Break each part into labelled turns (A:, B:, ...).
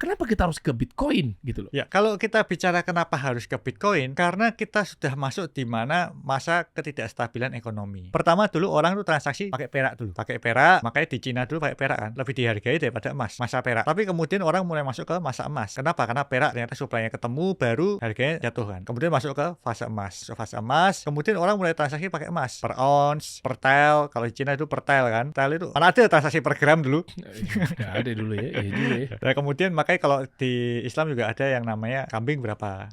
A: kenapa kita harus ke Bitcoin gitu loh?
B: Ya, kalau kita bicara kenapa harus ke Bitcoin, karena kita sudah masuk di mana masa ketidakstabilan ekonomi. Pertama dulu orang tuh transaksi pakai perak dulu. Pakai perak, makanya di Cina dulu pakai perak kan. Lebih dihargai daripada emas, masa perak. Tapi kemudian orang mulai masuk ke masa emas. Kenapa? Karena perak ternyata supply-nya ketemu, baru harganya jatuh kan. Kemudian masuk ke fase emas. Fase emas, kemudian orang mulai transaksi pakai emas. Per ounce, per tel. Kalau di Cina itu per tel kan. Tel itu, mana ada transaksi per gram dulu.
A: Nggak ada dulu ya. Iya juga ya.
B: Nah, kemudian makanya kalau di Islam juga ada yang namanya kambing berapa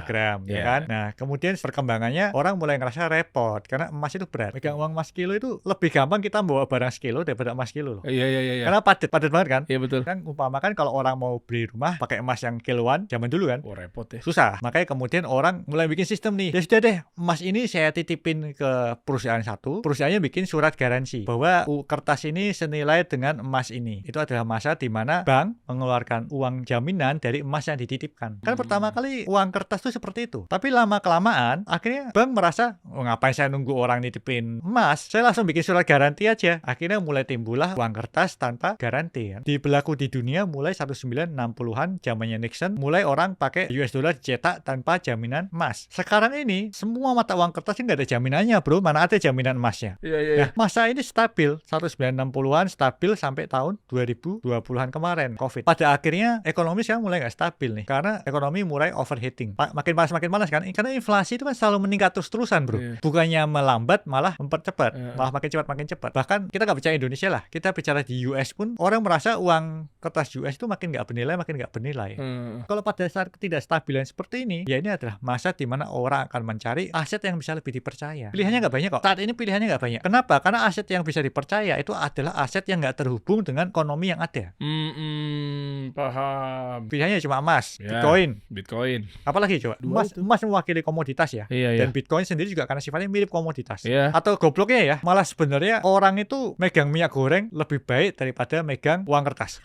B: gram, ya kan? Nah, kemudian perkembangannya orang mulai ngerasa repot karena emas itu berat. Megang uang emas kilo itu lebih gampang kita bawa barang sekilo daripada emas kilo loh.
A: Iya.
B: Karena padat banget kan?
A: Iya betul.
B: Kan umpamakan kalau orang mau beli rumah pakai emas yang kiloan zaman dulu kan?
A: Oh repot ya.
B: Susah. Makanya kemudian orang mulai bikin sistem nih. Ya sudah deh, emas ini saya titipin ke perusahaan satu. Perusahaannya bikin surat garansi bahwa kertas ini senilai dengan emas ini. Itu adalah masa di mana bank mengeluarkan uang jaminan dari emas yang dititipkan. Kan pertama kali uang kertas itu seperti itu. Tapi lama-kelamaan akhirnya bank merasa, ngapain saya nunggu orang nitipin emas? Saya langsung bikin surat garansi aja. Akhirnya mulai timbullah uang kertas tanpa garansi. Kan? Berlaku di dunia mulai 1960-an zamannya Nixon, mulai orang pakai US dollar cetak tanpa jaminan emas. Sekarang ini semua mata uang kertas ini nggak ada jaminannya, bro. Mana ada jaminan emasnya?
A: Iya.
B: Nah, masa ini stabil 1960-an stabil sampai tahun 2020-an kemarin COVID. Pada akhirnya ekonomi sekarang mulai nggak stabil nih karena ekonomi mulai overheating. Makin panas kan? Karena inflasi itu kan selalu meningkat terus-terusan, bro. Bukannya melambat, malah mempercepat, malah makin cepat. Bahkan kita nggak bicara Indonesia lah, kita bicara di US pun orang merasa uang kertas US itu makin nggak bernilai. Kalau pada saat ketidakstabilan seperti ini, ya ini adalah masa di mana orang akan mencari aset yang bisa lebih dipercaya. Pilihannya nggak banyak kok. Saat ini pilihannya nggak banyak. Kenapa? Karena aset yang bisa dipercaya itu adalah aset yang nggak terhubung dengan ekonomi yang ada.
A: Paham.
B: Pilihannya cuma emas,
A: Bitcoin.
B: Apalagi coba? Emas mewakili komoditas ya.
A: Iya.
B: Dan Bitcoin sendiri juga karena sifatnya mirip komoditas.
A: Iya.
B: Atau gobloknya ya, malah sebenarnya orang itu megang minyak goreng lebih baik daripada megang uang kertas.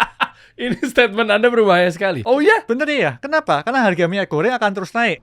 A: Ini statement Anda berbahaya sekali. Oh iya?
B: Bener ya? Kenapa? Karena harga minyak goreng akan terus naik.